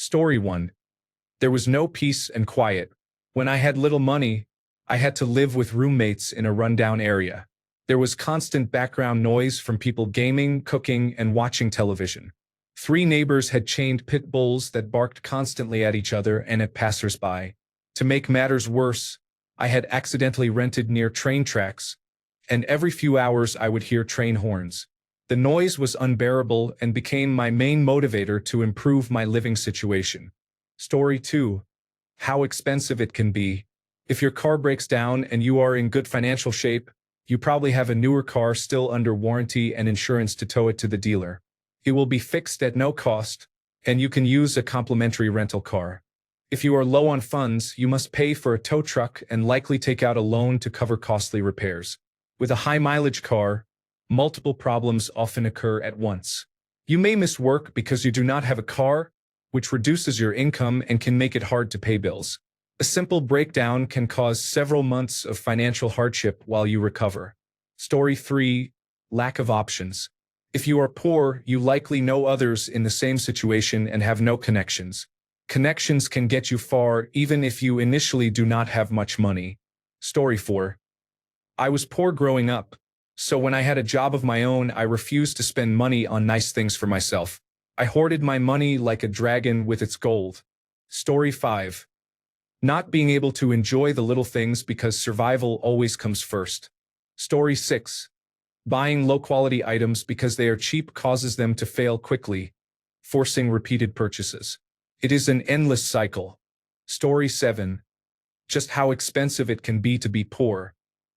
Story 1. There was no peace and quiet. When I had little money, I had to live with roommates in a rundown area. There was constant background noise from people gaming, cooking, and watching television. 3 neighbors had chained pit bulls that barked constantly at each other and at passers-by. To make matters worse, I had accidentally rented near train tracks, and every few hours I would hear train horns. The noise was unbearable and became my main motivator to improve my living situation. Story 2. How expensive it can be. If your car breaks down and you are in good financial shape, you probably have a newer car still under warranty and insurance to tow it to the dealer. It will be fixed at no cost, and you can use a complimentary rental car. If you are low on funds, you must pay for a tow truck and likely take out a loan to cover costly repairs. With a high-mileage car, multiple problems often occur at once. You may miss work because you do not have a car, which reduces your income and can make it hard to pay bills. A simple breakdown can cause several months of financial hardship while you recover. Story 3. Lack of options. If you are poor, you likely know others in the same situation and have no connections. Connections can get you far even if you initially do not have much money. Story 4. I was poor growing up, so when I had a job of my own, I refused to spend money on nice things for myself. I hoarded my money like a dragon with its gold. Story 5. Not being able to enjoy the little things because survival always comes first. Story 6. Buying low-quality items because they are cheap causes them to fail quickly, forcing repeated purchases. It is an endless cycle. Story 7. Just how expensive it can be to be poor.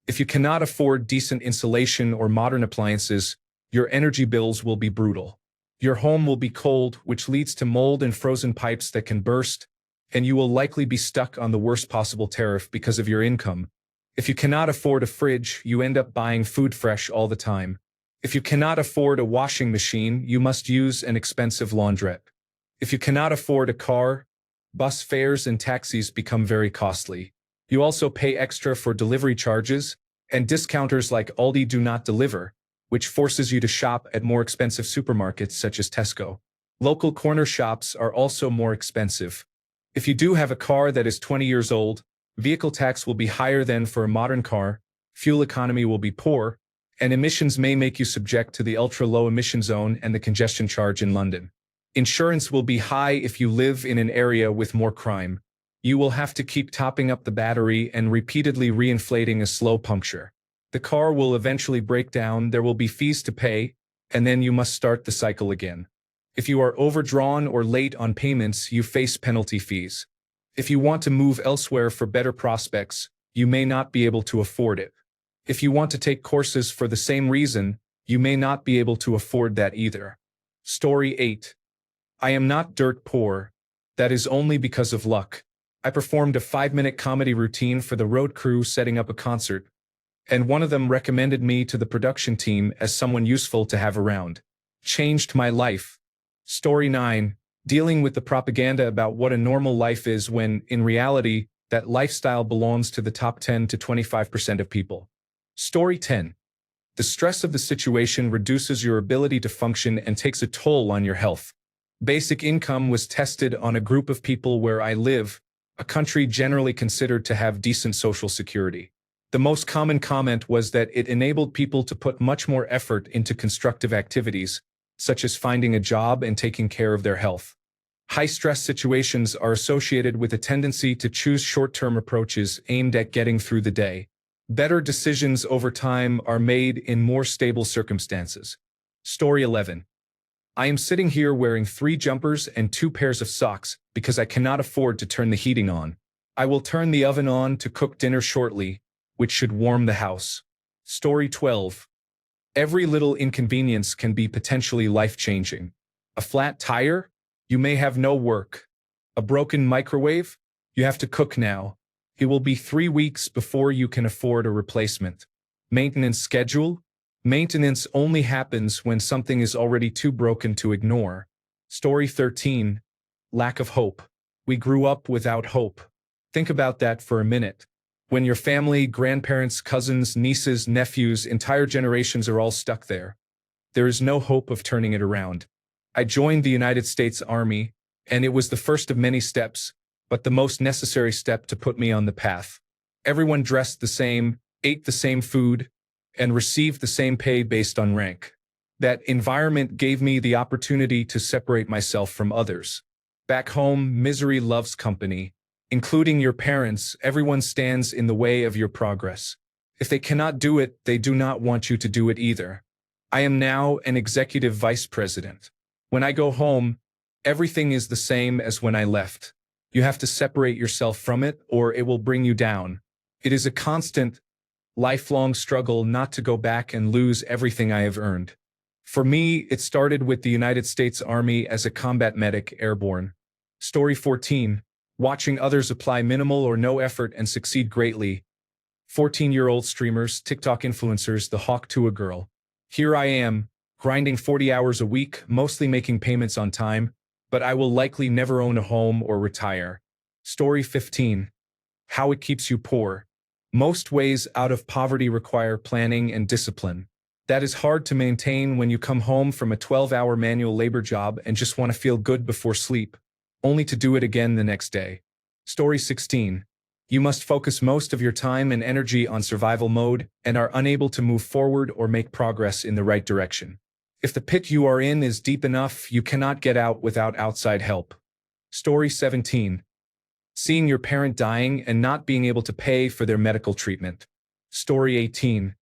If you cannot afford decent insulation or modern appliances, your energy bills will be brutal. Your home will be cold, which leads to mold and frozen pipes that can burst, and you will likely be stuck on the worst possible tariff because of your income. If you cannot afford a fridge, you end up buying food fresh all the time. If you cannot afford a washing machine, you must use an expensive laundrette. If you cannot afford a car, bus fares and taxis become very costly. You also pay extra for delivery charges, and discounters like Aldi do not deliver, which forces you to shop at more expensive supermarkets such as Tesco. Local corner shops are also more expensive. If you do have a car that is 20 years old, vehicle tax will be higher than for a modern car, fuel economy will be poor, and emissions may make you subject to the ultra-low emission zone and the congestion charge in London. Insurance will be high if you live in an area with more crime. You will have to keep topping up the battery and repeatedly reinflating a slow puncture. The car will eventually break down, there will be fees to pay, and then you must start the cycle again. If you are overdrawn or late on payments, you face penalty fees. If you want to move elsewhere for better prospects, you may not be able to afford it. If you want to take courses for the same reason, you may not be able to afford that either. Story 8. I am not dirt poor. That is only because of luck. I performed a 5-minute comedy routine for the road crew setting up a concert, and one of them recommended me to the production team as someone useful to have around. Changed my life. Story 9. Dealing with the propaganda about what a normal life is when, in reality, that lifestyle belongs to the top 10 to 25% of people. Story 10. The stress of the situation reduces your ability to function and takes a toll on your health. Basic income was tested on a group of people where I live, a country generally considered to have decent social security. The most common comment was that it enabled people to put much more effort into constructive activities, such as finding a job and taking care of their health. High-stress situations are associated with a tendency to choose short-term approaches aimed at getting through the day. Better decisions over time are made in more stable circumstances. Story 11. I am sitting here wearing 3 jumpers and 2 pairs of socks because I cannot afford to turn the heating on. I will turn the oven on to cook dinner shortly, which should warm the house. Story 12. Every little inconvenience can be potentially life-changing. A flat tire? You may have no work. A broken microwave? You have to cook now. It will be 3 weeks before you can afford a replacement. Maintenance schedule? Maintenance only happens when something is already too broken to ignore. Story 13. Lack of hope. We grew up without hope. Think about that for a minute. When your family, grandparents, cousins, nieces, nephews, entire generations are all stuck there, there is no hope of turning it around. I joined the United States Army, And it was the first of many steps, but the most necessary step to put me on the path. Everyone dressed the same, ate the same food, and received the same pay based on rank. That environment gave me the opportunity to separate myself from others. Back home, misery loves company. Including your parents, everyone stands in the way of your progress. If they cannot do it, they do not want you to do it either. I am now an executive vice president. When I go home, everything is the same as when I left. You have to separate yourself from it, or it will bring you down. It is a constant, lifelong struggle not to go back and lose everything I have earned. For me, it started with the United States Army as a combat medic airborne. Story 14. Watching others apply minimal or no effort and succeed greatly. 14-year-old streamers, TikTok influencers, the hawk to a girl. Here I am, grinding 40 hours a week, mostly making payments on time, but I will likely never own a home or retire. Story 15. How it keeps you poor. Most ways out of poverty require planning and discipline. That is hard to maintain when you come home from a 12-hour manual labor job and just want to feel good before sleep, only to do it again the next day. Story 16. You must focus most of your time and energy on survival mode and are unable to move forward or make progress in the right direction. If the pit you are in is deep enough, you cannot get out without outside help. Story 17. Seeing your parent dying and not being able to pay for their medical treatment. Story 18.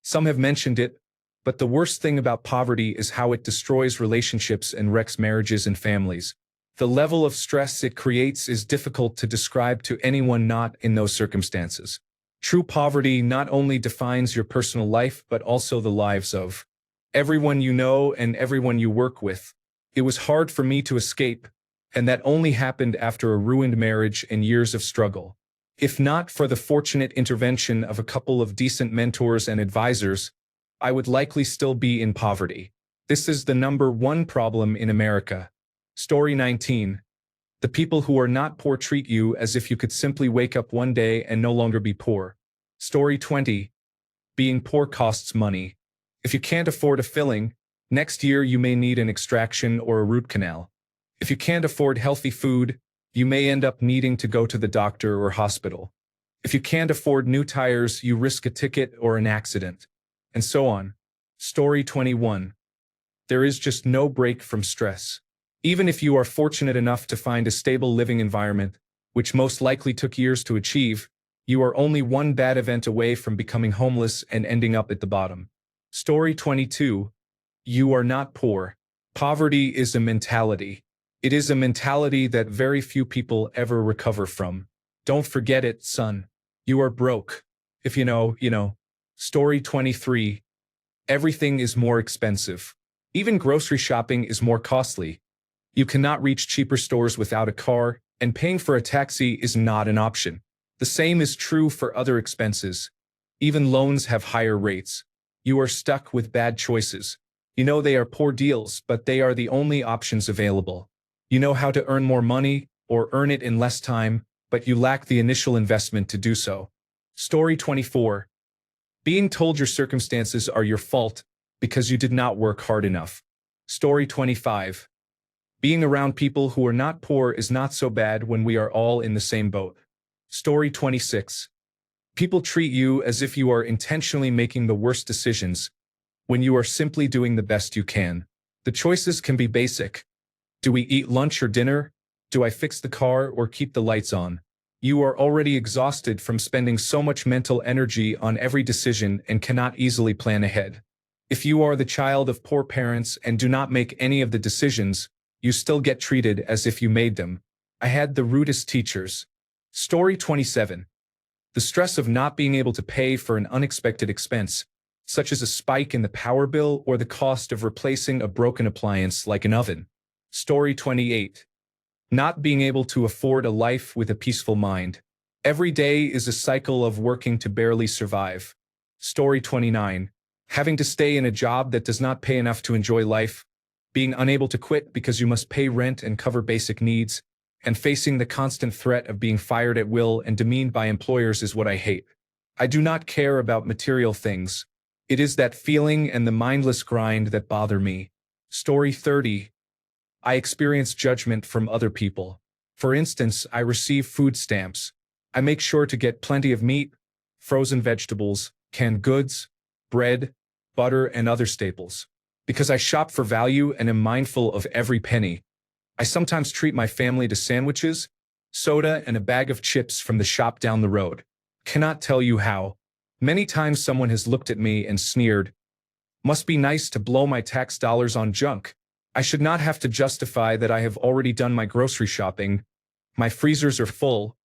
Some have mentioned it, but the worst thing about poverty is how it destroys relationships and wrecks marriages and families. The level of stress it creates is difficult to describe to anyone not in those circumstances. True poverty not only defines your personal life but also the lives of everyone you know and everyone you work with. It was hard for me to escape, and that only happened after a ruined marriage and years of struggle. If not for the fortunate intervention of a couple of decent mentors and advisors, I would likely still be in poverty. This is the #1 problem in America. Story 19. The people who are not poor treat you as if you could simply wake up one day and no longer be poor. Story 20. Being poor costs money. If you can't afford a filling, next year you may need an extraction or a root canal. If you can't afford healthy food, you may end up needing to go to the doctor or hospital. If you can't afford new tires, you risk a ticket or an accident. And so on. Story 21. There is just no break from stress. Even if you are fortunate enough to find a stable living environment, which most likely took years to achieve, you are only one bad event away from becoming homeless and ending up at the bottom. Story 22. You are not poor. Poverty is a mentality. It is a mentality that very few people ever recover from. Don't forget it, son. You are broke. If you know, you know. Story 23. Everything is more expensive. Even grocery shopping is more costly. You cannot reach cheaper stores without a car, and paying for a taxi is not an option. The same is true for other expenses. Even loans have higher rates. You are stuck with bad choices. You know they are poor deals, but they are the only options available. You know how to earn more money, or earn it in less time, but you lack the initial investment to do so. Story 24. Being told your circumstances are your fault because you did not work hard enough. Story 25. Being around people who are not poor is not so bad when we are all in the same boat. Story 26. People treat you as if you are intentionally making the worst decisions, when you are simply doing the best you can. The choices can be basic. Do we eat lunch or dinner? Do I fix the car or keep the lights on? You are already exhausted from spending so much mental energy on every decision and cannot easily plan ahead. If you are the child of poor parents and do not make any of the decisions, you still get treated as if you made them. I had the rudest teachers. Story 27. The stress of not being able to pay for an unexpected expense, such as a spike in the power bill or the cost of replacing a broken appliance like an oven. Story 28. Not being able to afford a life with a peaceful mind. Every day is a cycle of working to barely survive. Story 29. Having to stay in a job that does not pay enough to enjoy life, being unable to quit because you must pay rent and cover basic needs, and facing the constant threat of being fired at will and demeaned by employers is what I hate. I do not care about material things. It is that feeling and the mindless grind that bother me. Story 30. I experience judgment from other people. For instance, I receive food stamps. I make sure to get plenty of meat, frozen vegetables, canned goods, bread, butter, and other staples. Because I shop for value and am mindful of every penny, I sometimes treat my family to sandwiches, soda, and a bag of chips from the shop down the road. Cannot tell you how many times someone has looked at me and sneered, "Must be nice to blow my tax dollars on junk." I should not have to justify that I have already done my grocery shopping. My freezers are full,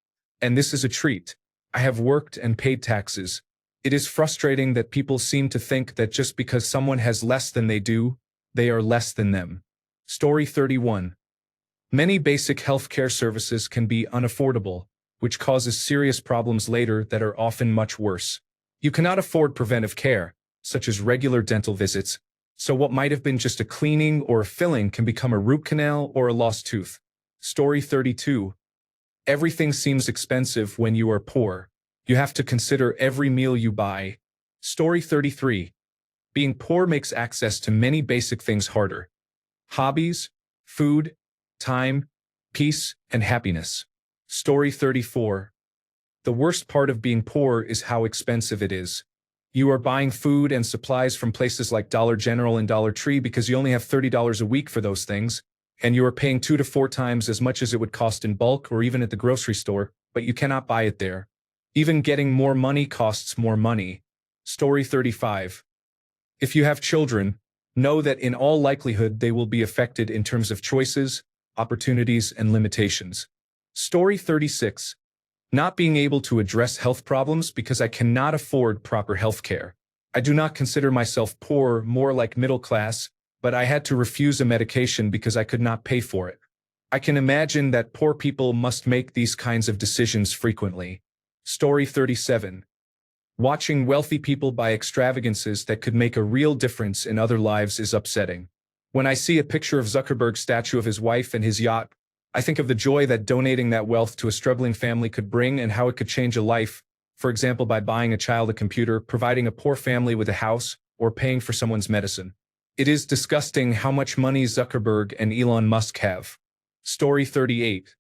and this is a treat. I have worked and paid taxes. It is frustrating that people seem to think that just because someone has less than they do, they are less than them. Story 31. Many basic healthcare services can be unaffordable, which causes serious problems later that are often much worse. You cannot afford preventive care, such as regular dental visits, so what might have been just a cleaning or a filling can become a root canal or a lost tooth. Story 32. Everything seems expensive when you are poor. You have to consider every meal you buy. Story 33. Being poor makes access to many basic things harder. Hobbies, food, time, peace, and happiness. Story 34. The worst part of being poor is how expensive it is. You are buying food and supplies from places like Dollar General and Dollar Tree because you only have $30 a week for those things, and you are paying 2 to 4 times as much as it would cost in bulk or even at the grocery store, but you cannot buy it there. Even getting more money costs more money. Story 35. If you have children, know that in all likelihood they will be affected in terms of choices, opportunities, and limitations. Story 36. Not being able to address health problems because I cannot afford proper health care. I do not consider myself poor, more like middle class, but I had to refuse a medication because I could not pay for it. I can imagine that poor people must make these kinds of decisions frequently. Story 37. Watching wealthy people buy extravagances that could make a real difference in other lives is upsetting. When I see a picture of Zuckerberg's statue of his wife and his yacht, I think of the joy that donating that wealth to a struggling family could bring and how it could change a life, for example by buying a child a computer, providing a poor family with a house, or paying for someone's medicine. It is disgusting how much money Zuckerberg and Elon Musk have. Story 38.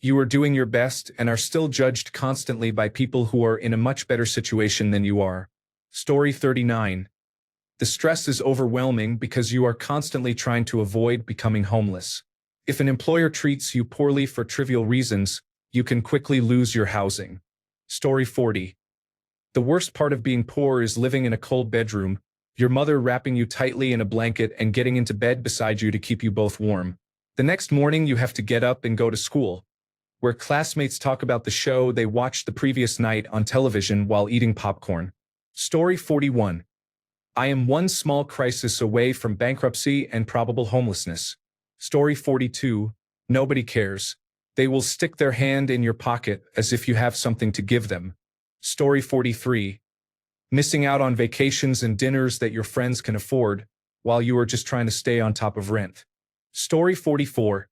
You are doing your best and are still judged constantly by people who are in a much better situation than you are. Story 39. The stress is overwhelming because you are constantly trying to avoid becoming homeless. If an employer treats you poorly for trivial reasons, you can quickly lose your housing. Story 40. The worst part of being poor is living in a cold bedroom, your mother wrapping you tightly in a blanket and getting into bed beside you to keep you both warm. The next morning you have to get up and go to school, where classmates talk about the show they watched the previous night on television while eating popcorn. Story 41. I am one small crisis away from bankruptcy and probable homelessness. Story 42. Nobody cares. They will stick their hand in your pocket as if you have something to give them. Story 43. Missing out on vacations and dinners that your friends can afford, while you are just trying to stay on top of rent. Story 44.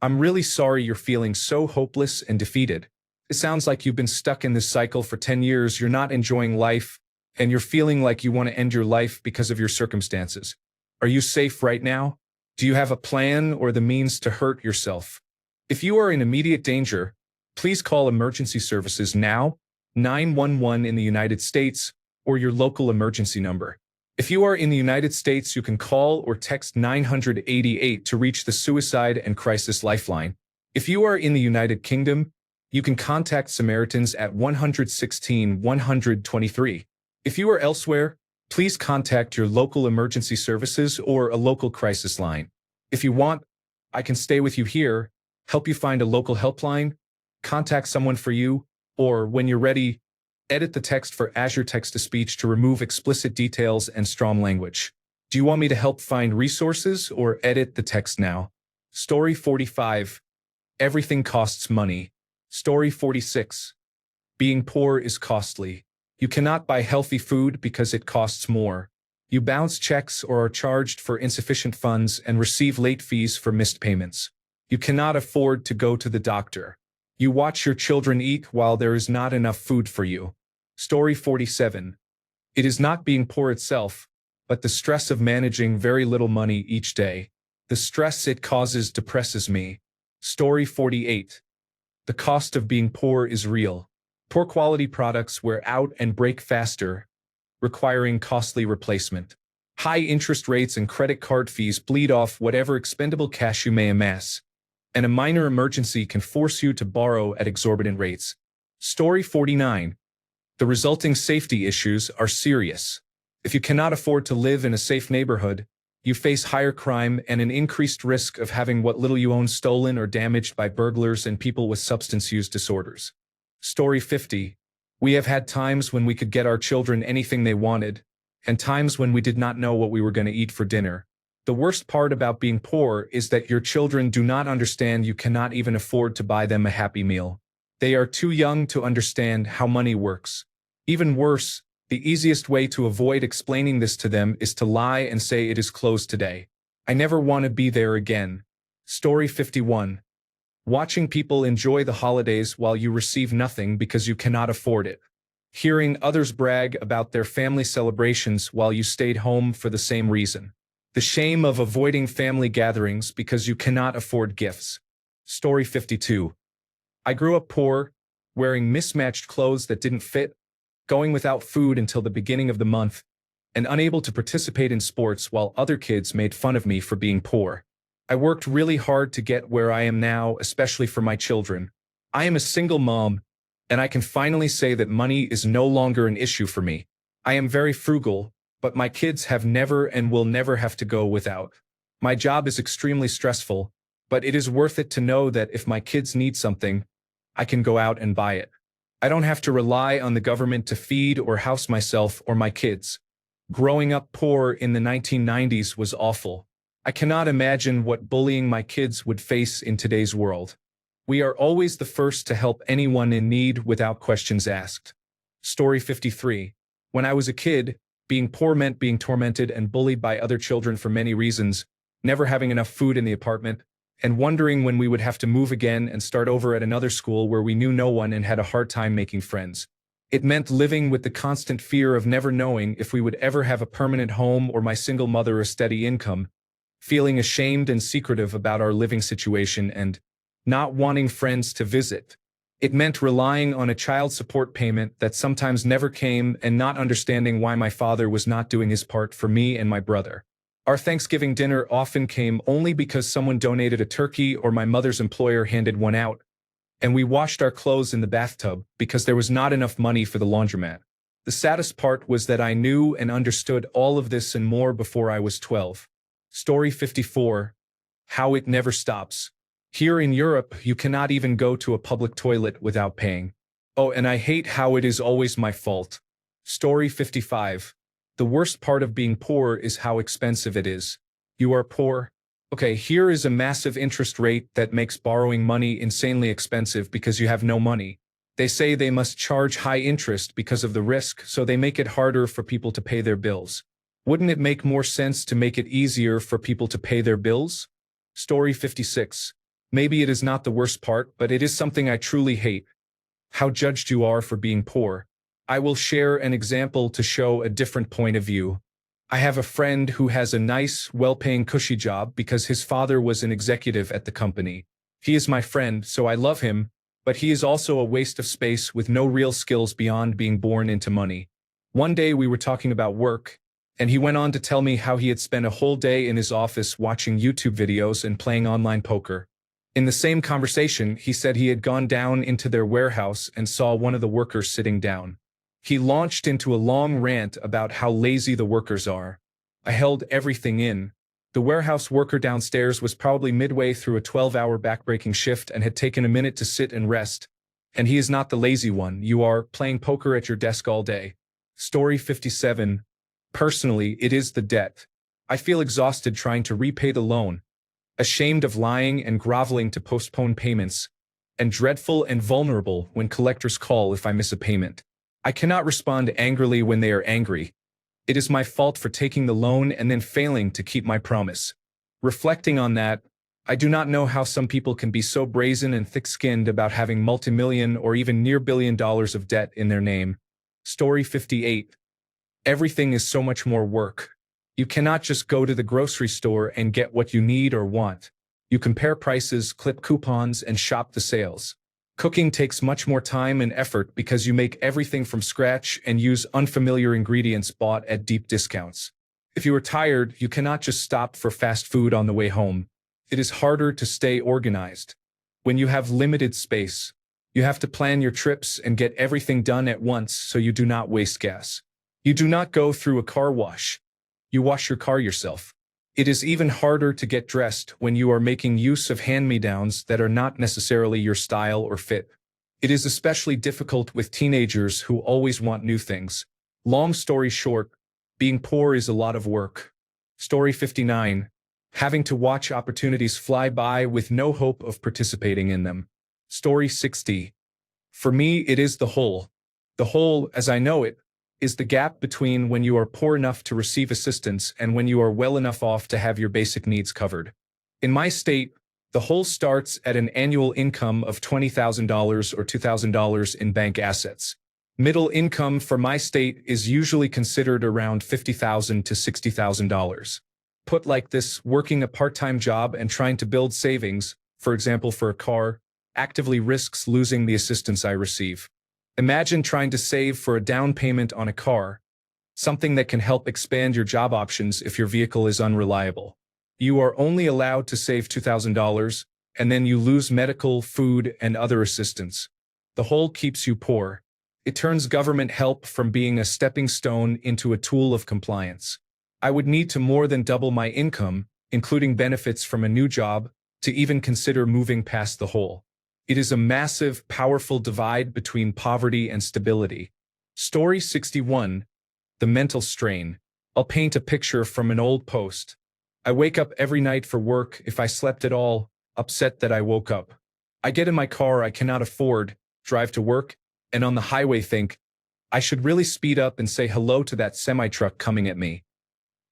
I'm really sorry you're feeling so hopeless and defeated. It sounds like you've been stuck in this cycle for 10 years, you're not enjoying life, and you're feeling like you want to end your life because of your circumstances. Are you safe right now? Do you have a plan or the means to hurt yourself? If you are in immediate danger, please call emergency services now, 911 in the United States, or your local emergency number. If you are in the United States, you can call or text 988 to reach the Suicide and Crisis Lifeline. If you are in the United Kingdom, you can contact Samaritans at 116 123. If you are elsewhere, please contact your local emergency services or a local crisis line. If you want, I can stay with you here, help you find a local helpline, contact someone for you, or when you're ready, edit the text for Azure Text-to-Speech to remove explicit details and strong language. Do you want me to help find resources or edit the text now? Story 45. Everything costs money. Story 46. Being poor is costly. You cannot buy healthy food because it costs more. You bounce checks or are charged for insufficient funds and receive late fees for missed payments. You cannot afford to go to the doctor. You watch your children eat while there is not enough food for you. Story 47. It is not being poor itself, but the stress of managing very little money each day. The stress it causes depresses me. Story 48. The cost of being poor is real. Poor quality products wear out and break faster, requiring costly replacement. High interest rates and credit card fees bleed off whatever expendable cash you may amass, and a minor emergency can force you to borrow at exorbitant rates. Story 49. The resulting safety issues are serious. If you cannot afford to live in a safe neighborhood, you face higher crime and an increased risk of having what little you own stolen or damaged by burglars and people with substance use disorders. Story 50. We have had times when we could get our children anything they wanted, and times when we did not know what we were going to eat for dinner. The worst part about being poor is that your children do not understand you cannot even afford to buy them a happy meal. They are too young to understand how money works. Even worse, the easiest way to avoid explaining this to them is to lie and say it is closed today. I never want to be there again. Story 51. Watching people enjoy the holidays while you receive nothing because you cannot afford it. Hearing others brag about their family celebrations while you stayed home for the same reason. The shame of avoiding family gatherings because you cannot afford gifts. Story 52. I grew up poor, wearing mismatched clothes that didn't fit, going without food until the beginning of the month, and unable to participate in sports while other kids made fun of me for being poor. I worked really hard to get where I am now, especially for my children. I am a single mom, and I can finally say that money is no longer an issue for me. I am very frugal, but my kids have never and will never have to go without. My job is extremely stressful, but it is worth it to know that if my kids need something, I can go out and buy it. I don't have to rely on the government to feed or house myself or my kids. Growing up poor in the 1990s was awful. I cannot imagine what bullying my kids would face in today's world. We are always the first to help anyone in need without questions asked. Story 53. When I was a kid, being poor meant being tormented and bullied by other children for many reasons, never having enough food in the apartment, and wondering when we would have to move again and start over at another school where we knew no one and had a hard time making friends. It meant living with the constant fear of never knowing if we would ever have a permanent home or my single mother a steady income, feeling ashamed and secretive about our living situation and not wanting friends to visit. It meant relying on a child support payment that sometimes never came and not understanding why my father was not doing his part for me and my brother. Our Thanksgiving dinner often came only because someone donated a turkey or my mother's employer handed one out, and we washed our clothes in the bathtub because there was not enough money for the laundromat. The saddest part was that I knew and understood all of this and more before I was 12. Story 54. How it never stops. Here in Europe, you cannot even go to a public toilet without paying. Oh, and I hate how it is always my fault. Story 55. The worst part of being poor is how expensive it is. You are poor? Okay, here is a massive interest rate that makes borrowing money insanely expensive because you have no money. They say they must charge high interest because of the risk, so they make it harder for people to pay their bills. Wouldn't it make more sense to make it easier for people to pay their bills? Story 56. Maybe it is not the worst part, but it is something I truly hate. How judged you are for being poor. I will share an example to show a different point of view. I have a friend who has a nice, well-paying cushy job because his father was an executive at the company. He is my friend, so I love him, but he is also a waste of space with no real skills beyond being born into money. One day we were talking about work, and he went on to tell me how he had spent a whole day in his office watching YouTube videos and playing online poker. In the same conversation, he said he had gone down into their warehouse and saw one of the workers sitting down. He launched into a long rant about how lazy the workers are. I held everything in. The warehouse worker downstairs was probably midway through a 12-hour backbreaking shift and had taken a minute to sit and rest. And he is not the lazy one. You are playing poker at your desk all day. Story 57. Personally, it is the debt. I feel exhausted trying to repay the loan, ashamed of lying and groveling to postpone payments, and dreadful and vulnerable when collectors call if I miss a payment. I cannot respond angrily when they are angry. It is my fault for taking the loan and then failing to keep my promise. Reflecting on that, I do not know how some people can be so brazen and thick-skinned about having multi-million or even near $1 billion of debt in their name. Story 58. Everything is so much more work. You cannot just go to the grocery store and get what you need or want. You compare prices, clip coupons, and shop the sales. Cooking takes much more time and effort because you make everything from scratch and use unfamiliar ingredients bought at deep discounts. If you are tired, you cannot just stop for fast food on the way home. It is harder to stay organized. When you have limited space, you have to plan your trips and get everything done at once so you do not waste gas. You do not go through a car wash. You wash your car yourself. It is even harder to get dressed when you are making use of hand-me-downs that are not necessarily your style or fit. It is especially difficult with teenagers who always want new things. Long story short, being poor is a lot of work. Story 59. Having to watch opportunities fly by with no hope of participating in them. Story 60. For me, it is the hole. The hole, as I know it, is the gap between when you are poor enough to receive assistance and when you are well enough off to have your basic needs covered. In my state, the hole starts at an annual income of $20,000 or $2,000 in bank assets. Middle income for my state is usually considered around $50,000 to $60,000. Put like this, working a part-time job and trying to build savings, for example for a car, actively risks losing the assistance I receive. Imagine trying to save for a down payment on a car, something that can help expand your job options if your vehicle is unreliable. You are only allowed to save $2,000, and then you lose medical, food, and other assistance. The hole keeps you poor. It turns government help from being a stepping stone into a tool of compliance. I would need to more than double my income, including benefits from a new job, to even consider moving past the hole. It is a massive, powerful divide between poverty and stability. Story 61. The mental strain. I'll paint a picture from an old post. I wake up every night for work, if I slept at all, upset that I woke up. I get in my car I cannot afford, drive to work, and on the highway think, I should really speed up and say hello to that semi-truck coming at me.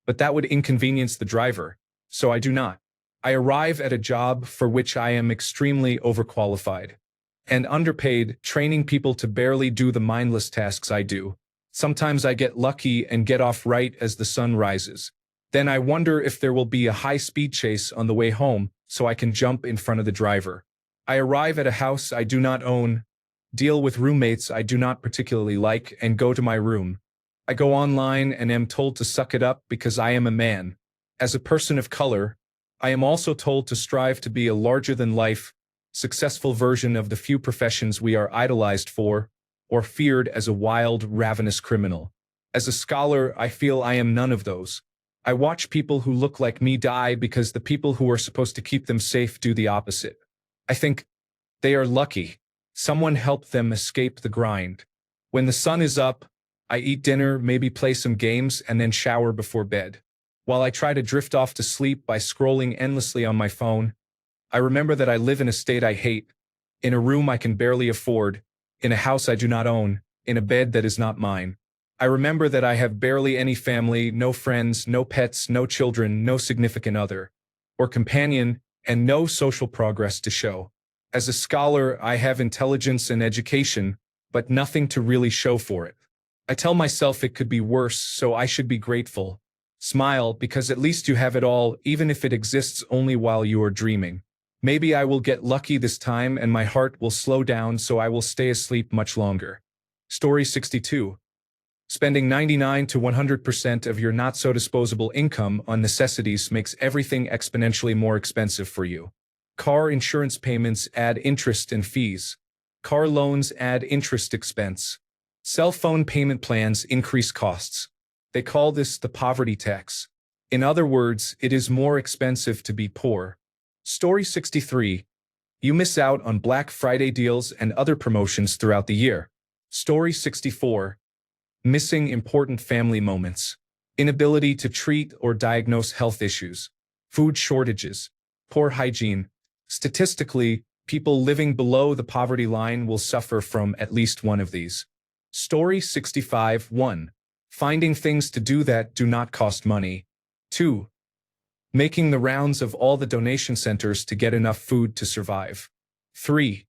But that would inconvenience the driver, so I do not. I arrive at a job for which I am extremely overqualified and underpaid, training people to barely do the mindless tasks I do. Sometimes I get lucky and get off right as the sun rises. Then I wonder if there will be a high-speed chase on the way home so I can jump in front of the driver. I arrive at a house I do not own, deal with roommates I do not particularly like, and go to my room. I go online and am told to suck it up because I am a man. As a person of color, I am also told to strive to be a larger-than-life, successful version of the few professions we are idolized for, or feared as a wild, ravenous criminal. As a scholar, I feel I am none of those. I watch people who look like me die because the people who are supposed to keep them safe do the opposite. I think, they are lucky. Someone helped them escape the grind. When the sun is up, I eat dinner, maybe play some games, and then shower before bed. While I try to drift off to sleep by scrolling endlessly on my phone, I remember that I live in a state I hate, in a room I can barely afford, in a house I do not own, in a bed that is not mine. I remember that I have barely any family, no friends, no pets, no children, no significant other, or companion, and no social progress to show. As a scholar, I have intelligence and education, but nothing to really show for it. I tell myself it could be worse, so I should be grateful. Smile, because at least you have it all, even if it exists only while you are dreaming. Maybe I will get lucky this time and my heart will slow down so I will stay asleep much longer. Story 62. Spending 99 to 100% of your not-so-disposable income on necessities makes everything exponentially more expensive for you. Car insurance payments add interest and fees. Car loans add interest expense. Cell phone payment plans increase costs. They call this the poverty tax. In other words, it is more expensive to be poor. Story 63. You miss out on Black Friday deals and other promotions throughout the year. Story 64. Missing important family moments. Inability to treat or diagnose health issues. Food shortages. Poor hygiene. Statistically, people living below the poverty line will suffer from at least one of these. Story 65. 1. Finding things to do that do not cost money. 2. Making the rounds of all the donation centers to get enough food to survive. 3.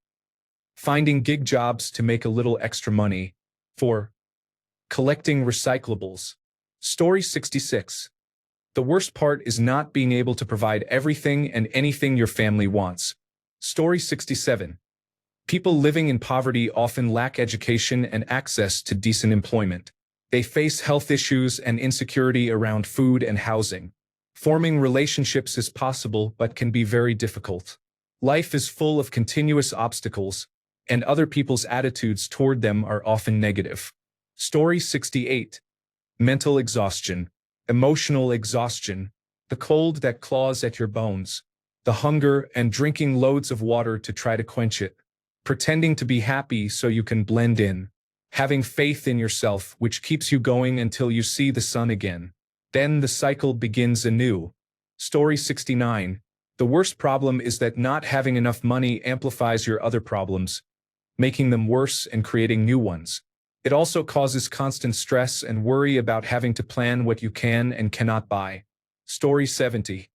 Finding gig jobs to make a little extra money. 4. Collecting recyclables. Story 66. The worst part is not being able to provide everything and anything your family wants. Story 67. People living in poverty often lack education and access to decent employment. They face health issues and insecurity around food and housing. Forming relationships is possible but can be very difficult. Life is full of continuous obstacles, and other people's attitudes toward them are often negative. Story 68. Mental exhaustion, emotional exhaustion, the cold that claws at your bones, the hunger and drinking loads of water to try to quench it, pretending to be happy so you can blend in, having faith in yourself which keeps you going until you see the sun again. Then the cycle begins anew. Story 69. The worst problem is that not having enough money amplifies your other problems, making them worse and creating new ones. It also causes constant stress and worry about having to plan what you can and cannot buy. Story 70.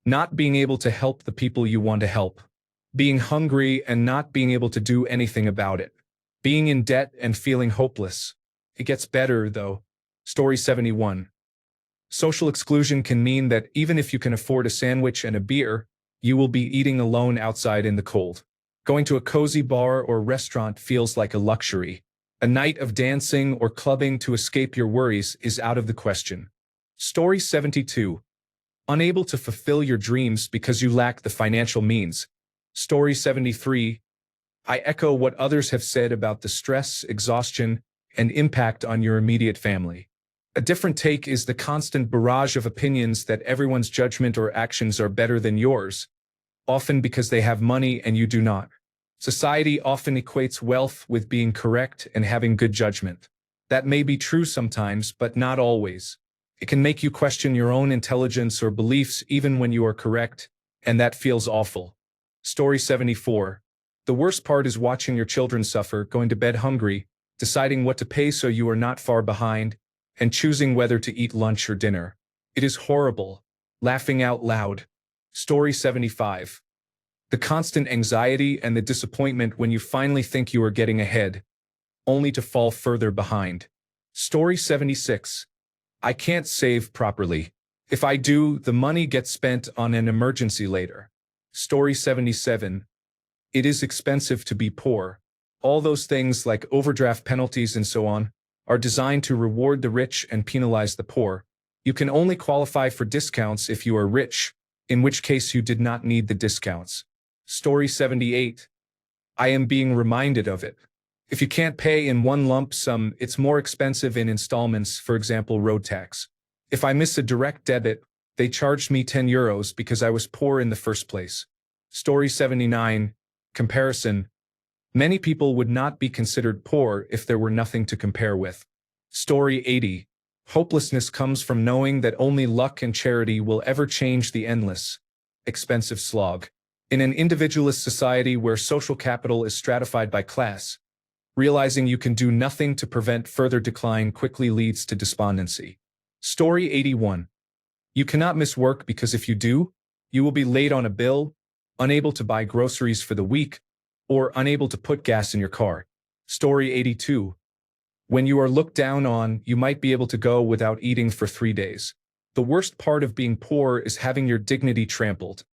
Not being able to help the people you want to help. Being hungry and not being able to do anything about it. Being in debt and feeling hopeless. It gets better, though. Story 71. Social exclusion can mean that even if you can afford a sandwich and a beer, you will be eating alone outside in the cold. Going to a cozy bar or restaurant feels like a luxury. A night of dancing or clubbing to escape your worries is out of the question. Story 72. Unable to fulfill your dreams because you lack the financial means. Story 73. I echo what others have said about the stress, exhaustion, and impact on your immediate family. A different take is the constant barrage of opinions that everyone's judgment or actions are better than yours, often because they have money and you do not. Society often equates wealth with being correct and having good judgment. That may be true sometimes, but not always. It can make you question your own intelligence or beliefs even when you are correct, and that feels awful. Story 74. The worst part is watching your children suffer, going to bed hungry, deciding what to pay so you are not far behind, and choosing whether to eat lunch or dinner. It is horrible. Laughing out loud. Story 75. The constant anxiety and the disappointment when you finally think you are getting ahead, only to fall further behind. Story 76. I can't save properly. If I do, the money gets spent on an emergency later. Story 77. It is expensive to be poor. All those things like overdraft penalties and so on are designed to reward the rich and penalize the poor. You can only qualify for discounts if you are rich, in which case you did not need the discounts. Story 78. I am being reminded of it. If you can't pay in one lump sum, it's more expensive in installments, for example, road tax. If I miss a direct debit, they charged me €10 because I was poor in the first place. Story 79. Comparison. Many people would not be considered poor if there were nothing to compare with. Story 80. Hopelessness comes from knowing that only luck and charity will ever change the endless, expensive slog. In an individualist society where social capital is stratified by class, realizing you can do nothing to prevent further decline quickly leads to despondency. Story 81. You cannot miss work because if you do, you will be late on a bill, unable to buy groceries for the week, or unable to put gas in your car. Story 82. When you are looked down on, you might be able to go without eating for 3 days. The worst part of being poor is having your dignity trampled.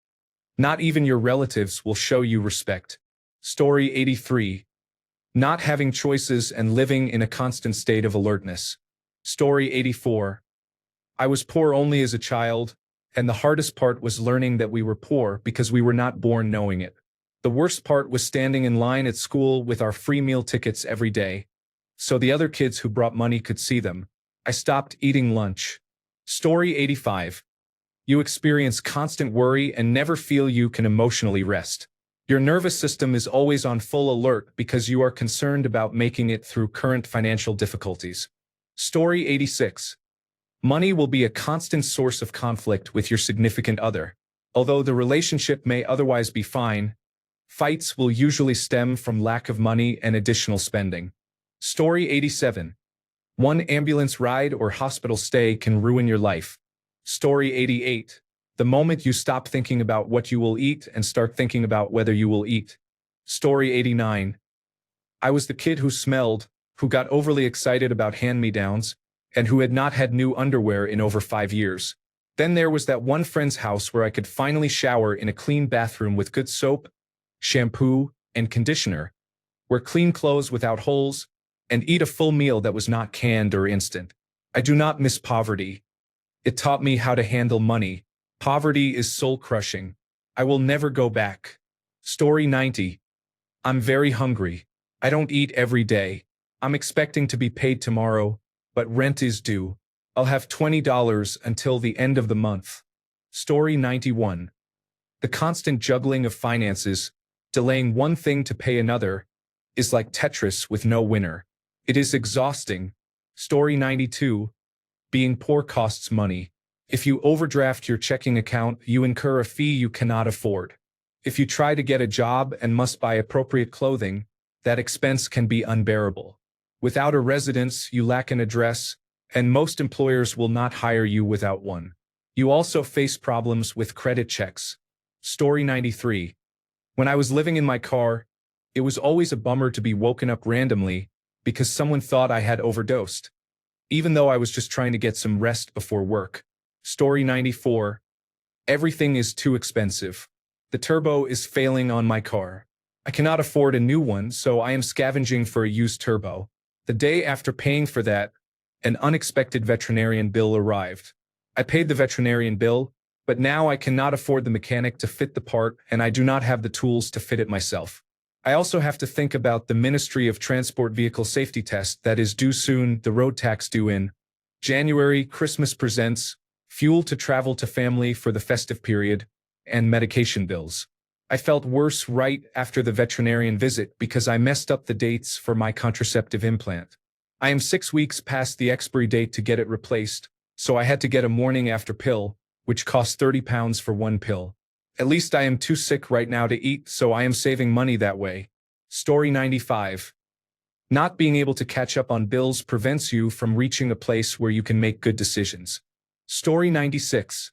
Not even your relatives will show you respect. Story 83. Not having choices and living in a constant state of alertness. Story 84. I was poor only as a child, and the hardest part was learning that we were poor because we were not born knowing it. The worst part was standing in line at school with our free meal tickets every day, so the other kids who brought money could see them. I stopped eating lunch. Story 85. You experience constant worry and never feel you can emotionally rest. Your nervous system is always on full alert because you are concerned about making it through current financial difficulties. Story 86. Money will be a constant source of conflict with your significant other. Although the relationship may otherwise be fine, fights will usually stem from lack of money and additional spending. Story 87. One ambulance ride or hospital stay can ruin your life. Story 88. The moment you stop thinking about what you will eat and start thinking about whether you will eat. Story 89. I was the kid who smelled, who got overly excited about hand-me-downs, and who had not had new underwear in over 5 years. Then there was that one friend's house where I could finally shower in a clean bathroom with good soap, shampoo, and conditioner, wear clean clothes without holes, and eat a full meal that was not canned or instant. I do not miss poverty. It taught me how to handle money. Poverty is soul-crushing. I will never go back. Story 90. I'm very hungry. I don't eat every day. I'm expecting to be paid tomorrow, but rent is due. I'll have $20 until the end of the month. Story 91. The constant juggling of finances, delaying one thing to pay another, is like Tetris with no winner. It is exhausting. Story 92. Being poor costs money. If you overdraft your checking account, you incur a fee you cannot afford. If you try to get a job and must buy appropriate clothing, that expense can be unbearable. Without a residence, you lack an address, and most employers will not hire you without one. You also face problems with credit checks. Story 93. When I was living in my car, it was always a bummer to be woken up randomly because someone thought I had overdosed, even though I was just trying to get some rest before work. Story 94. Everything is too expensive. The turbo is failing on my car. I cannot afford a new one, so I am scavenging for a used turbo. The day after paying for that, an unexpected veterinarian bill arrived. I paid the veterinarian bill, but now I cannot afford the mechanic to fit the part, and I do not have the tools to fit it myself. I also have to think about the Ministry of Transport Vehicle Safety Test that is due soon, the road tax due in January, Christmas presents, fuel to travel to family for the festive period, and medication bills. I felt worse right after the veterinarian visit because I messed up the dates for my contraceptive implant. I am 6 weeks past the expiry date to get it replaced, so I had to get a morning after pill, which costs £30 for one pill. At least I am too sick right now to eat, so I am saving money that way. Story 95. Not being able to catch up on bills prevents you from reaching a place where you can make good decisions. Story 96.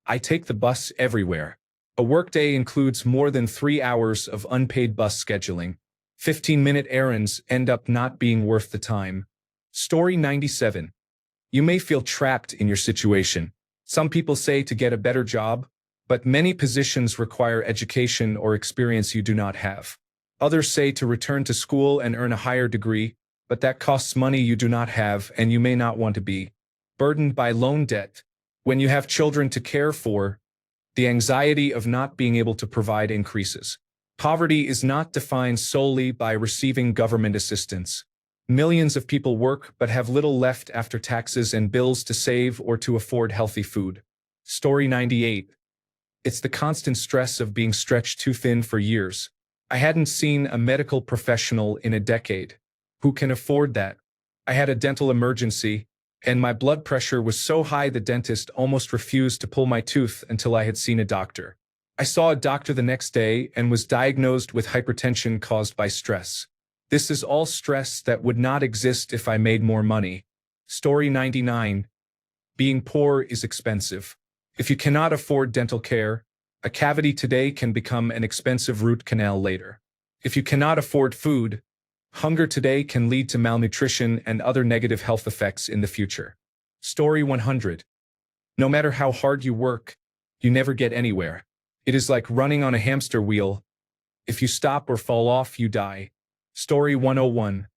I take the bus everywhere. A workday includes more than 3 hours of unpaid bus scheduling. 15-minute errands end up not being worth the time. Story 97. You may feel trapped in your situation. Some people say to get a better job, but many positions require education or experience you do not have. Others say to return to school and earn a higher degree, but that costs money you do not have and you may not want to be burdened by loan debt. When you have children to care for, the anxiety of not being able to provide increases. Poverty is not defined solely by receiving government assistance. Millions of people work but have little left after taxes and bills to save or to afford healthy food. Story 98. It's the constant stress of being stretched too thin for years. I hadn't seen a medical professional in a decade. Who can afford that? I had a dental emergency, and my blood pressure was so high the dentist almost refused to pull my tooth until I had seen a doctor. I saw a doctor the next day and was diagnosed with hypertension caused by stress. This is all stress that would not exist if I made more money. Story 99. Being poor is expensive. If you cannot afford dental care, a cavity today can become an expensive root canal later. If you cannot afford food, hunger today can lead to malnutrition and other negative health effects in the future. Story 100. No matter how hard you work, you never get anywhere. It is like running on a hamster wheel. If you stop or fall off, you die. Story 101.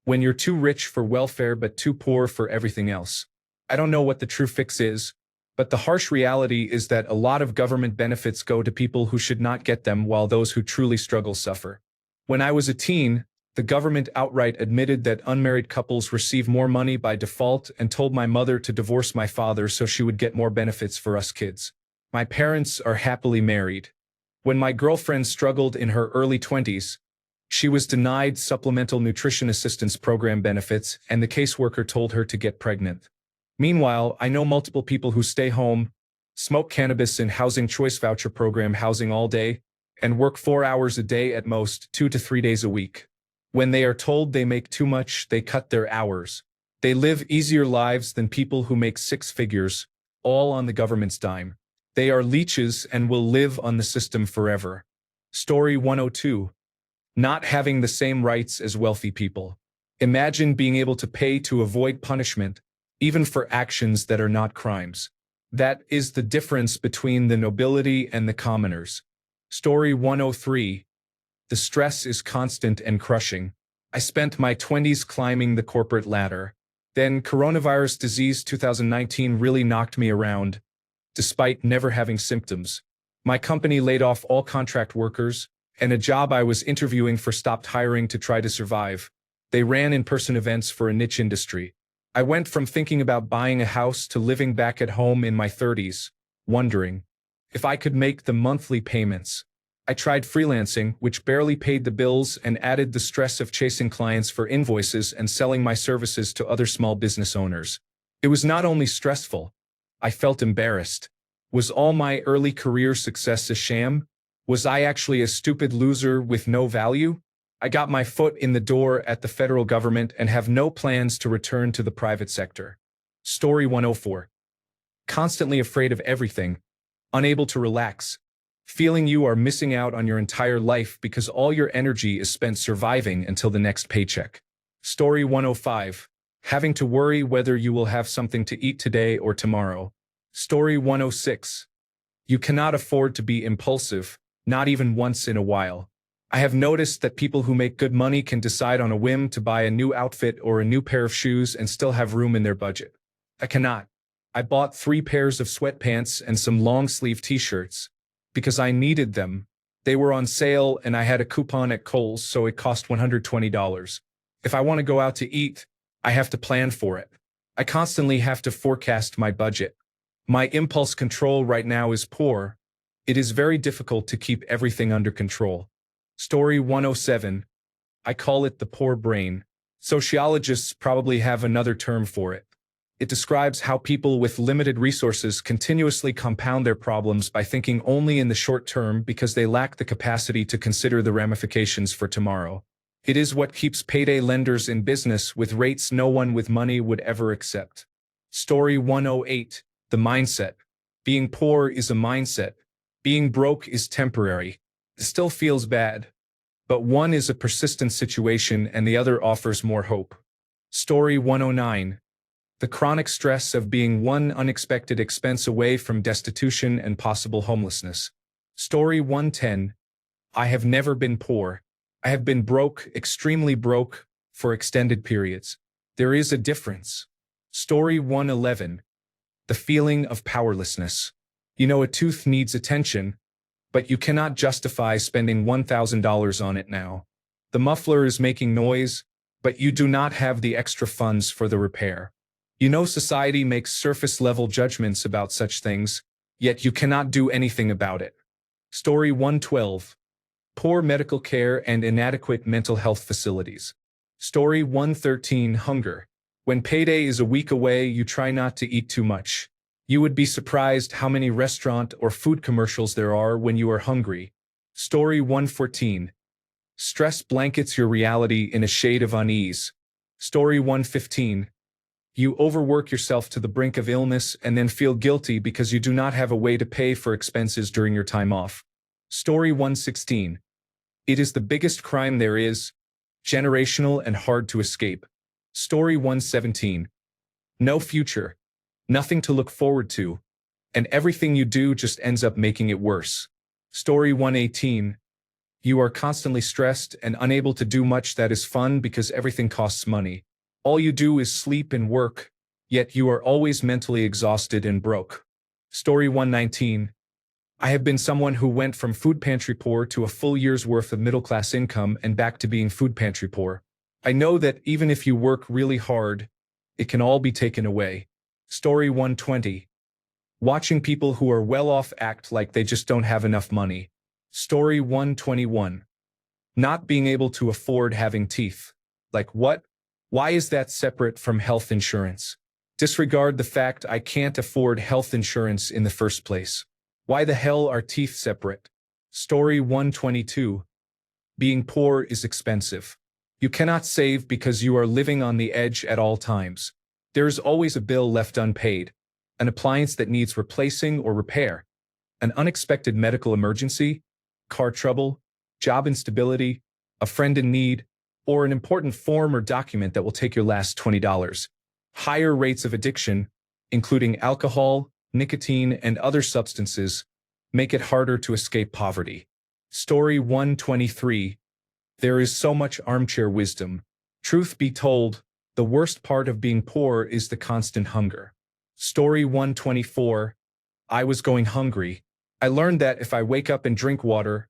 When you're too rich for welfare but too poor for everything else. I don't know what the true fix is, but the harsh reality is that a lot of government benefits go to people who should not get them while those who truly struggle suffer. When I was a teen, the government outright admitted that unmarried couples receive more money by default and told my mother to divorce my father so she would get more benefits for us kids. My parents are happily married. When my girlfriend struggled in her early 20s, she was denied supplemental nutrition assistance program benefits and the caseworker told her to get pregnant. Meanwhile, I know multiple people who stay home, smoke cannabis in housing choice voucher program housing all day, and work 4 hours a day at most, 2 to 3 days a week. When they are told they make too much, they cut their hours. They live easier lives than people who make 6 figures, all on the government's dime. They are leeches and will live on the system forever. Story 102. Not having the same rights as wealthy people. Imagine being able to pay to avoid punishment, even for actions that are not crimes. That is the difference between the nobility and the commoners. Story 103. The stress is constant and crushing. I spent my 20s climbing the corporate ladder. Then coronavirus disease 2019 really knocked me around, despite never having symptoms. My company laid off all contract workers, and a job I was interviewing for stopped hiring to try to survive. They ran in-person events for a niche industry. I went from thinking about buying a house to living back at home in my 30s, wondering if I could make the monthly payments. I tried freelancing, which barely paid the bills and added the stress of chasing clients for invoices and selling my services to other small business owners. It was not only stressful, I felt embarrassed. Was all my early career success a sham? Was I actually a stupid loser with no value? I got my foot in the door at the federal government and have no plans to return to the private sector. Story 104. Constantly afraid of everything, unable to relax, feeling you are missing out on your entire life because all your energy is spent surviving until the next paycheck. Story 105. Having to worry whether you will have something to eat today or tomorrow. Story 106. You cannot afford to be impulsive, not even once in a while. I have noticed that people who make good money can decide on a whim to buy a new outfit or a new pair of shoes and still have room in their budget. I cannot. I bought 3 pairs of sweatpants and some long-sleeve t-shirts because I needed them. They were on sale and I had a coupon at Kohl's, so it cost $120. If I want to go out to eat, I have to plan for it. I constantly have to forecast my budget. My impulse control right now is poor. It is very difficult to keep everything under control. Story 107. I call it the poor brain. Sociologists probably have another term for it. It describes how people with limited resources continuously compound their problems by thinking only in the short term because they lack the capacity to consider the ramifications for tomorrow. It is what keeps payday lenders in business with rates no one with money would ever accept. Story 108. The mindset. Being poor is a mindset. Being broke is temporary. It still feels bad. But one is a persistent situation and the other offers more hope. Story 109. The chronic stress of being one unexpected expense away from destitution and possible homelessness. Story 110. I have never been poor. I have been broke, extremely broke, for extended periods. There is a difference. Story 111. The feeling of powerlessness. You know a tooth needs attention, but you cannot justify spending $1,000 on it now. The muffler is making noise, but you do not have the extra funds for the repair. You know society makes surface-level judgments about such things, yet you cannot do anything about it. Story 112. Poor medical care and inadequate mental health facilities. Story 113. Hunger. When payday is a week away, you try not to eat too much. You would be surprised how many restaurant or food commercials there are when you are hungry. Story 114. Stress blankets your reality in a shade of unease. Story 115. You overwork yourself to the brink of illness and then feel guilty because you do not have a way to pay for expenses during your time off. Story 116. It is the biggest crime there is, generational and hard to escape. Story 117. No future, nothing to look forward to, and everything you do just ends up making it worse. Story 118. You are constantly stressed and unable to do much that is fun because everything costs money. All you do is sleep and work, yet you are always mentally exhausted and broke. Story 119. I have been someone who went from food pantry poor to a full year's worth of middle-class income and back to being food pantry poor. I know that even if you work really hard, it can all be taken away. Story 120. Watching people who are well off act like they just don't have enough money. Story 121. Not being able to afford having teeth. Like what? Why is that separate from health insurance? Disregard the fact I can't afford health insurance in the first place. Why the hell are teeth separate? Story 122. Being poor is expensive. You cannot save because you are living on the edge at all times. There is always a bill left unpaid, an appliance that needs replacing or repair, an unexpected medical emergency, car trouble, job instability, a friend in need, or an important form or document that will take your last $20. Higher rates of addiction, including alcohol, nicotine, and other substances make it harder to escape poverty. Story 123. There is so much armchair wisdom. Truth be told, the worst part of being poor is the constant hunger. Story 124. I was going hungry. I learned that if I wake up and drink water,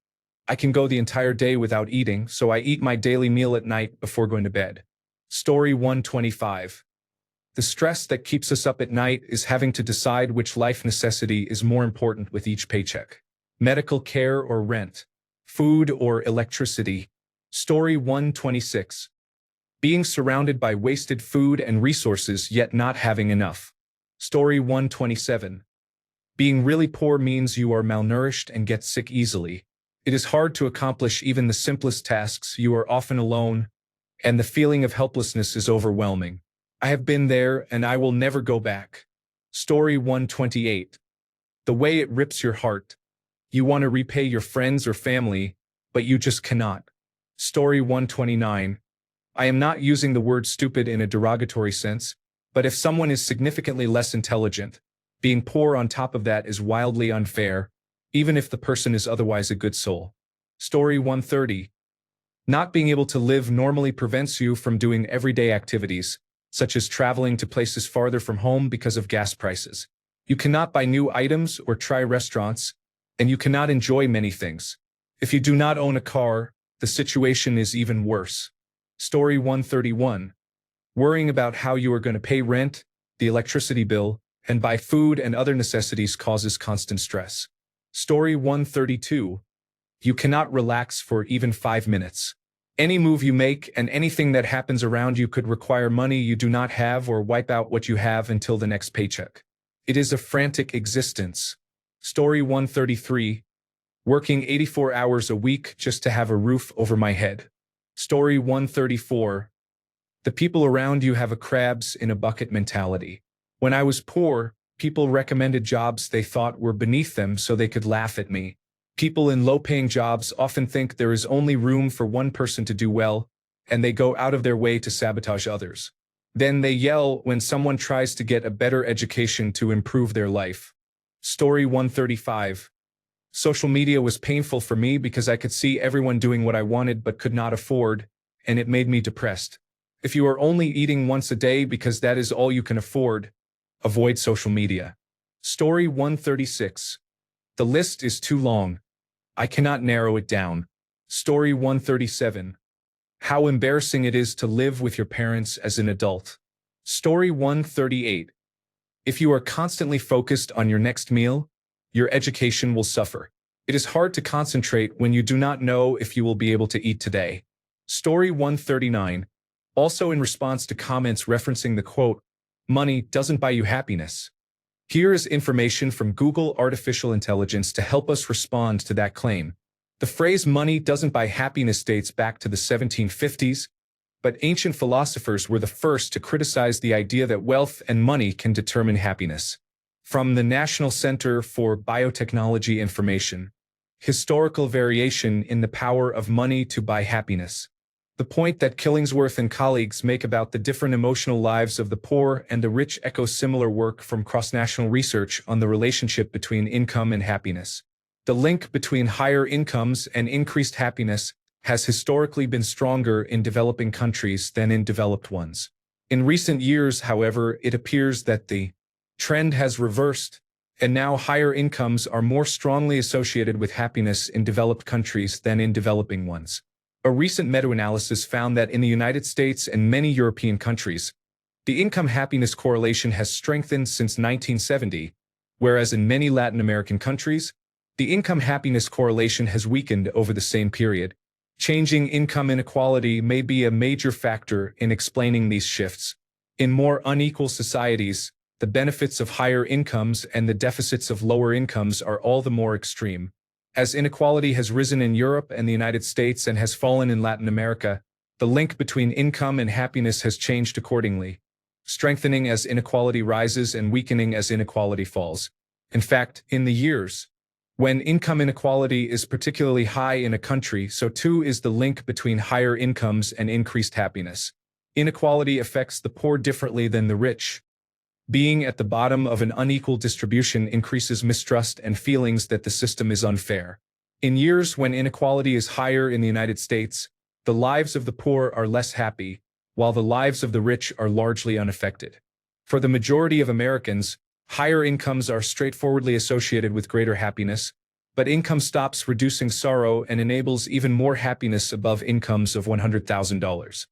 I can go the entire day without eating, so I eat my daily meal at night before going to bed. Story 125. The stress that keeps us up at night is having to decide which life necessity is more important with each paycheck. Medical care or rent, food or electricity. Story 126. Being surrounded by wasted food and resources yet not having enough. Story 127. Being really poor means you are malnourished and get sick easily. It is hard to accomplish even the simplest tasks, you are often alone, and the feeling of helplessness is overwhelming. I have been there and I will never go back. Story 128. The way it rips your heart. You want to repay your friends or family, but you just cannot. Story 129. I am not using the word stupid in a derogatory sense, but if someone is significantly less intelligent, being poor on top of that is wildly unfair, even if the person is otherwise a good soul. Story 130. Not being able to live normally prevents you from doing everyday activities, such as traveling to places farther from home because of gas prices. You cannot buy new items or try restaurants, and you cannot enjoy many things. If you do not own a car, the situation is even worse. Story 131. Worrying about how you are going to pay rent, the electricity bill, and buy food and other necessities causes constant stress. Story 132. You cannot relax for even 5 minutes. Any move you make and anything that happens around you could require money you do not have or wipe out what you have until the next paycheck. It is a frantic existence. Story 133. Working 84 hours a week just to have a roof over my head. Story 134. The people around you have a crabs in a bucket mentality. When I was poor, people recommended jobs they thought were beneath them so they could laugh at me. People in low-paying jobs often think there is only room for one person to do well, and they go out of their way to sabotage others. Then they yell when someone tries to get a better education to improve their life. Story 135. Social media was painful for me because I could see everyone doing what I wanted but could not afford, and it made me depressed. If you are only eating once a day because that is all you can afford, avoid social media. Story 136. The list is too long. I cannot narrow it down. Story 137. How embarrassing it is to live with your parents as an adult. Story 138. If you are constantly focused on your next meal, your education will suffer. It is hard to concentrate when you do not know if you will be able to eat today. Story 139. Also in response to comments referencing the quote, "Money doesn't buy you happiness." Here is information from Google Artificial Intelligence to help us respond to that claim. The phrase "money doesn't buy happiness" dates back to the 1750s, but ancient philosophers were the first to criticize the idea that wealth and money can determine happiness. From the National Center for Biotechnology Information, Historical Variation in the Power of Money to Buy Happiness. The point that Killingsworth and colleagues make about the different emotional lives of the poor and the rich echoes similar work from cross-national research on the relationship between income and happiness. The link between higher incomes and increased happiness has historically been stronger in developing countries than in developed ones. In recent years, however, it appears that the trend has reversed, and now higher incomes are more strongly associated with happiness in developed countries than in developing ones. A recent meta-analysis found that in the United States and many European countries, the income-happiness correlation has strengthened since 1970, whereas in many Latin American countries, the income-happiness correlation has weakened over the same period. Changing income inequality may be a major factor in explaining these shifts. In more unequal societies, the benefits of higher incomes and the deficits of lower incomes are all the more extreme. As inequality has risen in Europe and the United States and has fallen in Latin America, the link between income and happiness has changed accordingly, strengthening as inequality rises and weakening as inequality falls. In fact, in the years when income inequality is particularly high in a country, so too is the link between higher incomes and increased happiness. Inequality affects the poor differently than the rich. Being at the bottom of an unequal distribution increases mistrust and feelings that the system is unfair. In years when inequality is higher in the United States, the lives of the poor are less happy, while the lives of the rich are largely unaffected. For the majority of Americans, higher incomes are straightforwardly associated with greater happiness, but income stops reducing sorrow and enables even more happiness above incomes of $100,000.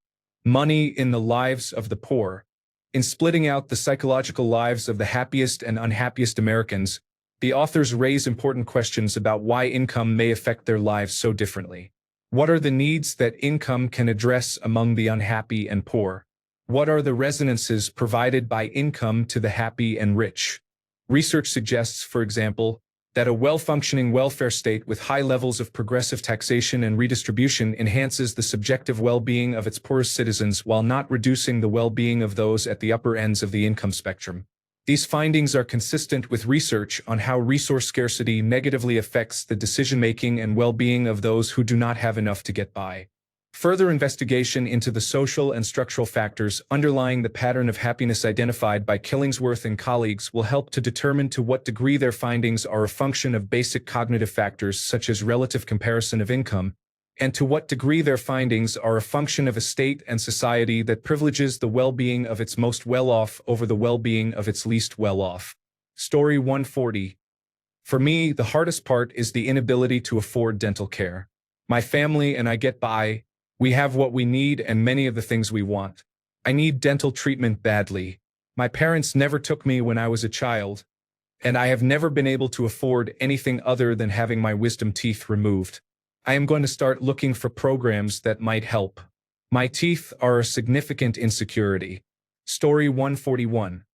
Money in the lives of the poor. In splitting out the psychological lives of the happiest and unhappiest Americans, the authors raise important questions about why income may affect their lives so differently. What are the needs that income can address among the unhappy and poor? What are the resonances provided by income to the happy and rich? Research suggests, for example, that a well-functioning welfare state with high levels of progressive taxation and redistribution enhances the subjective well-being of its poorest citizens while not reducing the well-being of those at the upper ends of the income spectrum. These findings are consistent with research on how resource scarcity negatively affects the decision-making and well-being of those who do not have enough to get by. Further investigation into the social and structural factors underlying the pattern of happiness identified by Killingsworth and colleagues will help to determine to what degree their findings are a function of basic cognitive factors such as relative comparison of income, and to what degree their findings are a function of a state and society that privileges the well-being of its most well-off over the well-being of its least well-off. Story 140. For me, the hardest part is the inability to afford dental care. My family and I get by. We have what we need and many of the things we want. I need dental treatment badly. My parents never took me when I was a child, and I have never been able to afford anything other than having my wisdom teeth removed. I am going to start looking for programs that might help. My teeth are a significant insecurity. Story 141.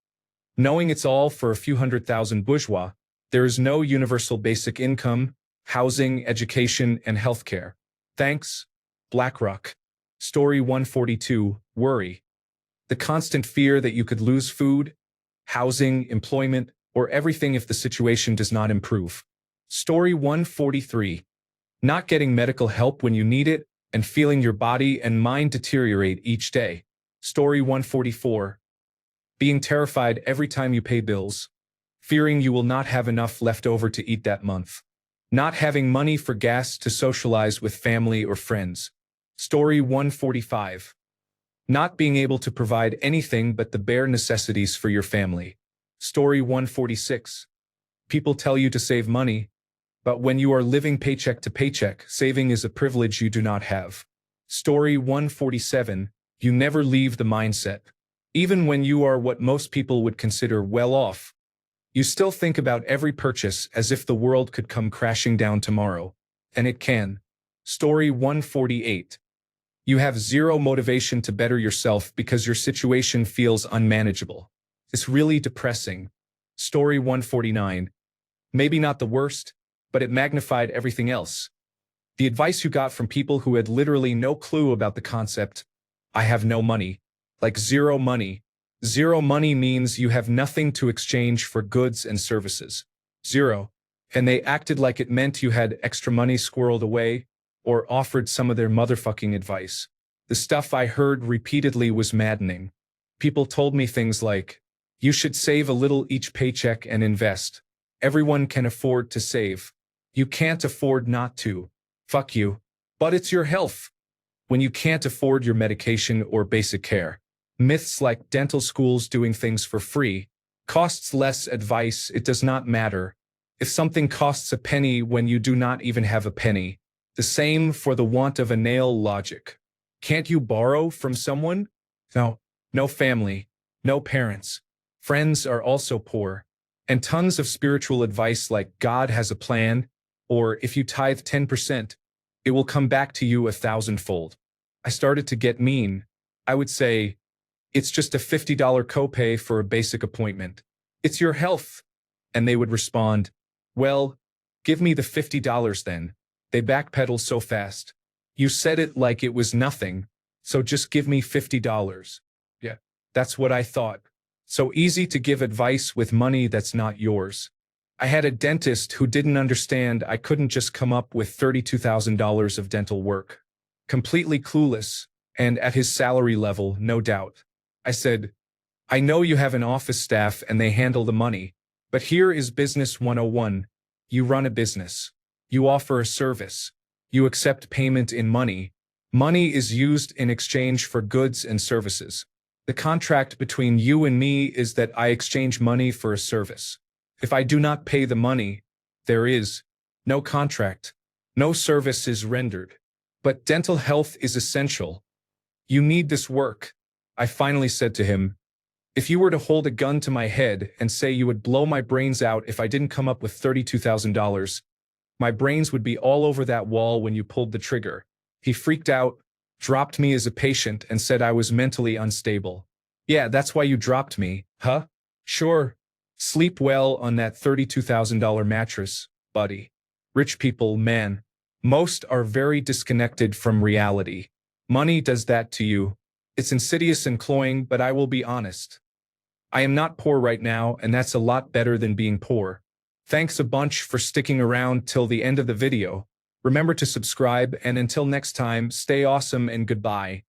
Knowing it's all for a few $100,000 bourgeois, there is no universal basic income, housing, education, and healthcare. Thanks, BlackRock. Story 142. Worry. The constant fear that you could lose food, housing, employment, or everything if the situation does not improve. Story 143. Not getting medical help when you need it, and feeling your body and mind deteriorate each day. Story 144. Being terrified every time you pay bills, fearing you will not have enough left over to eat that month. Not having money for gas to socialize with family or friends. Story 145. Not being able to provide anything but the bare necessities for your family. Story 146. People tell you to save money, but when you are living paycheck to paycheck, saving is a privilege you do not have. Story 147. You never leave the mindset. Even when you are what most people would consider well off, you still think about every purchase as if the world could come crashing down tomorrow. And it can. Story 148. You have zero motivation to better yourself because your situation feels unmanageable. It's really depressing. Story 149. Maybe not the worst, but it magnified everything else. The advice you got from people who had literally no clue about the concept, I have no money. Like zero money. Zero money means you have nothing to exchange for goods and services. Zero. And they acted like it meant you had extra money squirreled away, or offered some of their motherfucking advice. The stuff I heard repeatedly was maddening. People told me things like, you should save a little each paycheck and invest. Everyone can afford to save. You can't afford not to. Fuck you. But it's your health. When you can't afford your medication or basic care. Myths like dental schools doing things for free. Costs less advice, it does not matter. If something costs a penny when you do not even have a penny. The same for the want of a nail logic. Can't you borrow from someone? No. No family. No parents. Friends are also poor. And tons of spiritual advice like God has a plan, or if you tithe 10%, it will come back to you 1,000-fold. I started to get mean. I would say, it's just a $50 copay for a basic appointment. It's your health. And they would respond, well, give me the $50 then. They backpedal so fast. You said it like it was nothing, so just give me $50. Yeah, that's what I thought. So easy to give advice with money that's not yours. I had a dentist who didn't understand I couldn't just come up with $32,000 of dental work. Completely clueless, and at his salary level, no doubt. I said, I know you have an office staff and they handle the money, but here is business 101. You run a business. You offer a service. You accept payment in money. Money is used in exchange for goods and services. The contract between you and me is that I exchange money for a service. If I do not pay the money, there is no contract. No service is rendered. But dental health is essential. You need this work. I finally said to him, if you were to hold a gun to my head and say you would blow my brains out if I didn't come up with $32,000, my brains would be all over that wall when you pulled the trigger. He freaked out, dropped me as a patient, and said I was mentally unstable. Yeah, that's why you dropped me, huh? Sure. Sleep well on that $32,000 mattress, buddy. Rich people, man. Most are very disconnected from reality. Money does that to you. It's insidious and cloying, but I will be honest. I am not poor right now, and that's a lot better than being poor. Thanks a bunch for sticking around till the end of the video. Remember to subscribe, and until next time, stay awesome and goodbye.